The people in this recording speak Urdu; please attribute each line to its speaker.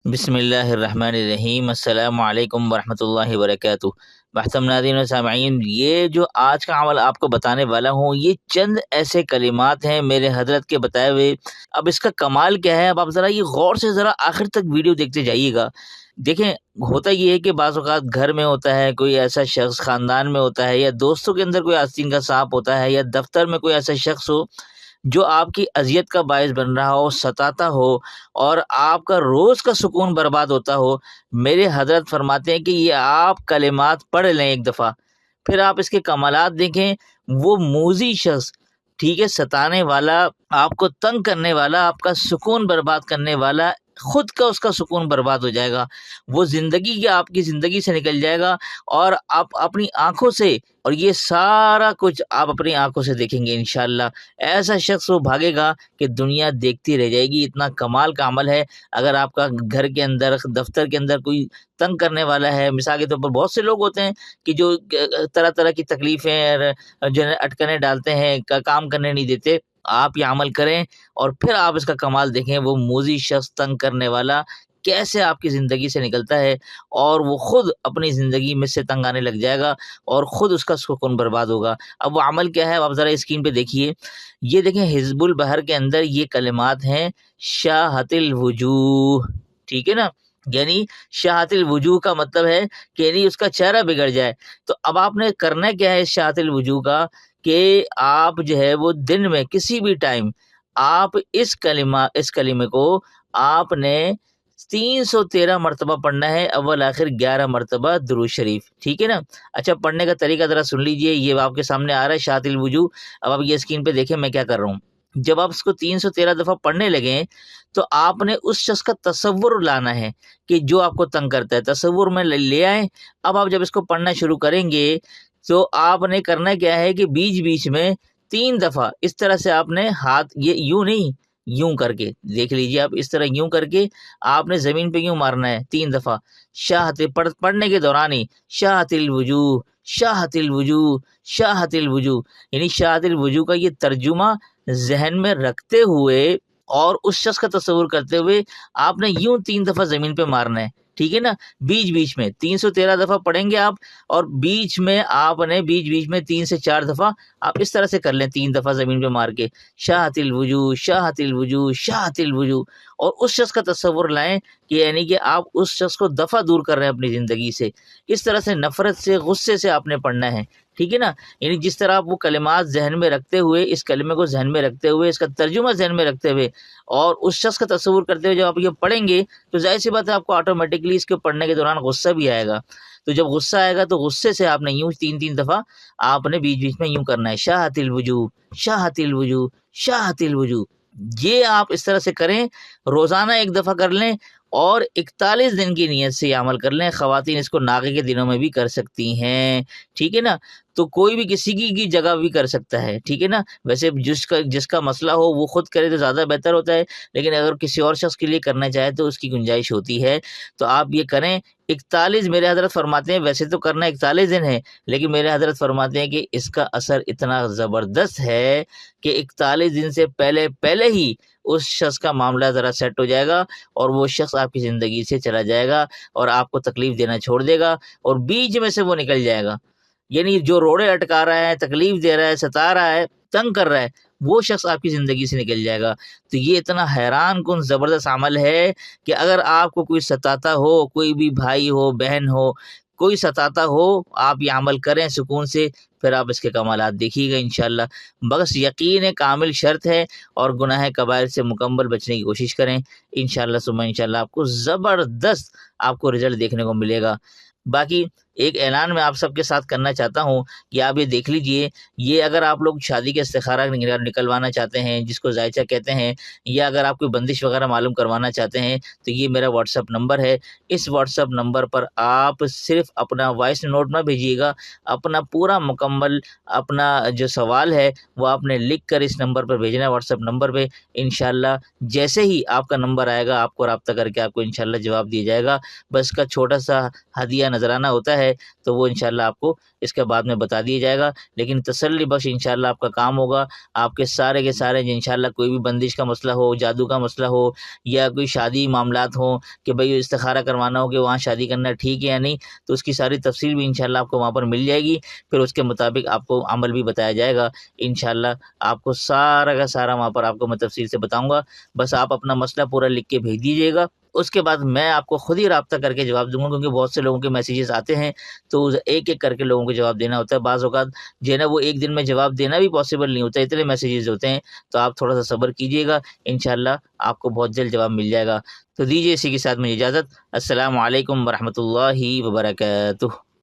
Speaker 1: بسم اللہ الرحمن الرحیم۔ السلام علیکم ورحمۃ اللہ وبرکاتہ۔ محترم ناظرین و سامعین، یہ جو آج کا عمل آپ کو بتانے والا ہوں، یہ چند ایسے کلمات ہیں میرے حضرت کے بتائے ہوئے۔ اب اس کا کمال کیا ہے، اب آپ ذرا یہ غور سے ذرا آخر تک ویڈیو دیکھتے جائیے گا۔ دیکھیں، ہوتا یہ ہے کہ بعض اوقات گھر میں ہوتا ہے کوئی ایسا شخص، خاندان میں ہوتا ہے، یا دوستوں کے اندر کوئی آستین کا سانپ ہوتا ہے، یا دفتر میں کوئی ایسا شخص ہو جو آپ کی اذیت کا باعث بن رہا ہو، ستاتا ہو، اور آپ کا روز کا سکون برباد ہوتا ہو۔ میرے حضرت فرماتے ہیں کہ یہ آپ کلمات پڑھ لیں ایک دفعہ، پھر آپ اس کے کمالات دیکھیں۔ وہ موذی شخص، ٹھیک ہے، ستانے والا، آپ کو تنگ کرنے والا، آپ کا سکون برباد کرنے والا، خود کا اس کا سکون برباد ہو جائے گا۔ وہ زندگی آپ کی زندگی سے نکل جائے گا، اور آپ اپنی آنکھوں سے، اور یہ سارا کچھ آپ اپنی آنکھوں سے دیکھیں گے انشاءاللہ۔ ایسا شخص وہ بھاگے گا کہ دنیا دیکھتی رہ جائے گی۔ اتنا کمال کا عمل ہے۔ اگر آپ کا گھر کے اندر، دفتر کے اندر کوئی تنگ کرنے والا ہے، مثال کے طور پر بہت سے لوگ ہوتے ہیں کہ جو طرح طرح کی تکلیفیں جو ہے اٹکنے ڈالتے ہیں، کام کرنے نہیں دیتے۔ آپ یہ عمل کریں اور پھر آپ اس کا کمال دیکھیں۔ وہ موذی شخص، تنگ کرنے والا، کیسے آپ کی زندگی سے نکلتا ہے، اور وہ خود اپنی زندگی میں سے تنگ آنے لگ جائے گا، اور خود اس کا سکون برباد ہوگا۔ اب وہ عمل کیا ہے، آپ ذرا اسکرین پہ دیکھیے۔ یہ دیکھیں، حزب البحر کے اندر یہ کلمات ہیں: شاہت الوجوہ، ٹھیک ہے نا، یعنی شاہت الوجوہ کا مطلب ہے کہ یعنی اس کا چہرہ بگڑ جائے۔ تو اب آپ نے کرنا کیا ہے اس شاہت الوجوہ کا، کہ آپ جو ہے وہ دن میں کسی بھی ٹائم آپ اس کلمے کو آپ نے 313 مرتبہ پڑھنا ہے، اول آخر 11 مرتبہ درود شریف، ٹھیک ہے نا۔ اچھا، پڑھنے کا طریقہ ذرا سن لیجئے، یہ آپ کے سامنے آ رہا ہے شاہت الوجوہ۔ اب آپ یہ اسکرین پہ دیکھیں میں کیا کر رہا ہوں۔ جب آپ اس کو 313 دفعہ پڑھنے لگیں تو آپ نے اس شخص کا تصور لانا ہے کہ جو آپ کو تنگ کرتا ہے، تصور میں لے آئیں۔ اب آپ جب اس کو پڑھنا شروع کریں گے تو آپ نے کرنا کیا ہے کہ بیچ بیچ میں 3 دفعہ اس طرح سے آپ نے ہاتھ، یہ یوں نہیں، یوں کر کے دیکھ لیجیے، آپ اس طرح یوں کر کے آپ نے زمین پہ یوں مارنا ہے 3 دفعہ، شاہت پڑھنے کے دوران ہی، شاہت الوجوہ، شاہت الوجوہ، شاہت الوجوہ، یعنی شاہت الوجوہ کا یہ ترجمہ ذہن میں رکھتے ہوئے اور اس شخص کا تصور کرتے ہوئے آپ نے یوں 3 دفعہ زمین پہ مارنا ہے، ٹھیک ہے نا۔ بیچ بیچ میں 313 دفعہ پڑھیں گے آپ، اور بیچ میں آپ نے بیچ میں 3 سے 4 دفعہ آپ اس طرح سے کر لیں، 3 دفعہ زمین پہ مار کے، شاہت الوجوہ، شاہت الوجوہ، شاہت الوجوہ، اور اس شخص کا تصور لائیں کہ یعنی کہ آپ اس شخص کو دفع دور کر رہے ہیں اپنی زندگی سے۔ اس طرح سے نفرت سے، غصے سے آپ نے پڑھنا ہے، ٹھیک ہے نا۔ یعنی جس طرح آپ وہ کلمات ذہن میں رکھتے ہوئے، اس کلمے کو ذہن میں رکھتے ہوئے، اس کا ترجمہ ذہن میں رکھتے ہوئے اور اس شخص کا تصور کرتے ہوئے جب آپ یہ پڑھیں گے تو ظاہر سی بات ہے آپ کو آٹومیٹکلی اس کے پڑھنے کے دوران غصہ بھی آئے گا۔ تو جب غصہ آئے گا تو غصے سے آپ نے یوں 3 دفعہ آپ نے بیچ بیچ میں یوں کرنا ہے، شاہت الوجوہ، شاہت الوجوہ، شاہت الوجوہ۔ یہ آپ اس طرح سے کریں، روزانہ 1 دفعہ کر لیں، اور 41 دن کی نیت سے یہ عمل کر لیں۔ خواتین اس کو ناغے کے دنوں میں بھی کر سکتی ہیں، ٹھیک ہے نا۔ تو کوئی بھی کسی کی جگہ بھی کر سکتا ہے، ٹھیک ہے نا۔ ویسے جس کا مسئلہ ہو وہ خود کرے تو زیادہ بہتر ہوتا ہے، لیکن اگر کسی اور شخص کے لیے کرنا چاہے تو اس کی گنجائش ہوتی ہے۔ تو آپ یہ کریں 41، میرے حضرت فرماتے ہیں ویسے تو کرنا 41 دن ہے، لیکن میرے حضرت فرماتے ہیں کہ اس کا اثر اتنا زبردست ہے کہ 41 دن سے پہلے ہی اس شخص کا معاملہ ذرا سیٹ ہو جائے گا، اور وہ شخص آپ کی زندگی سے چلا جائے گا، اور آپ کو تکلیف دینا چھوڑ دے گا، اور بیچ میں سے وہ نکل جائے گا۔ یعنی جو روڑے اٹکا رہا ہے، تکلیف دے رہا ہے، ستا رہا ہے، تنگ کر رہا ہے، وہ شخص آپ کی زندگی سے نکل جائے گا۔ تو یہ اتنا حیران کن زبردست عمل ہے کہ اگر آپ کو کوئی ستاتا ہو، کوئی بھی بھائی ہو، بہن ہو، کوئی ستاتا ہو، آپ یہ عمل کریں سکون سے، پھر آپ اس کے کمالات دیکھیے گا انشاءاللہ۔ بس یقین کامل شرط ہے، اور گناہ کبائر سے مکمل بچنے کی کوشش کریں، انشاءاللہ ثم انشاءاللہ آپ کو زبردست آپ کو رزلٹ دیکھنے کو ملے گا۔ باقی ایک اعلان میں آپ سب کے ساتھ کرنا چاہتا ہوں کہ آپ یہ دیکھ لیجئے، یہ اگر آپ لوگ شادی کے استخارہ نکلوانا چاہتے ہیں، جس کو ذائچہ کہتے ہیں، یا اگر آپ کوئی بندش وغیرہ معلوم کروانا چاہتے ہیں، تو یہ میرا واٹس ایپ نمبر ہے۔ اس واٹس ایپ نمبر پر آپ صرف اپنا وائس نوٹ نہ بھیجیے گا، اپنا پورا مکمل اپنا جو سوال ہے وہ آپ نے لکھ کر اس نمبر پر بھیجنا ہے، واٹس ایپ نمبر پہ۔ انشاءاللہ جیسے ہی آپ کا نمبر آئے گا آپ کو رابطہ کر کے آپ کو انشاءاللہ جواب دیا جائے گا۔ بس کا چھوٹا سا ہدیہ نذرانہ ہوتا ہے ہے تو وہ انشاءاللہ آپ کو اس کے بعد میں بتا دیا جائے گا، لیکن تسلی بخش انشاءاللہ آپ کا کام ہوگا۔ آپ کے سارے انشاءاللہ کوئی بھی بندش کا مسئلہ ہو، جادو کا مسئلہ ہو، یا کوئی شادی معاملات ہوں کہ بھئی استخارہ کروانا ہو کہ وہاں شادی کرنا ٹھیک ہے یا نہیں، تو اس کی ساری تفصیل بھی انشاءاللہ آپ کو وہاں پر مل جائے گی، پھر اس کے مطابق آپ کو عمل بھی بتایا جائے گا انشاءاللہ۔ آپ کو سارا کا سارا وہاں پر آپ کو میں تفصیل سے بتاؤں گا، بس آپ اپنا مسئلہ پورا لکھ کے بھیج دیجیے گا۔ اس کے بعد میں آپ کو خود ہی رابطہ کر کے جواب دوں گا، کیونکہ بہت سے لوگوں کے میسیجز آتے ہیں تو ایک ایک کر کے لوگوں کو جواب دینا ہوتا ہے۔ بعض اوقات جو ہے نا وہ ایک دن میں جواب دینا بھی پاسبل نہیں ہوتا، اتنے میسیجز ہوتے ہیں، تو آپ تھوڑا سا صبر کیجیے گا، انشاءاللہ آپ کو بہت جلد جواب مل جائے گا۔ تو دیجیے اسی کے ساتھ مجھے اجازت۔ السلام علیکم ورحمۃ اللہ وبرکاتہ۔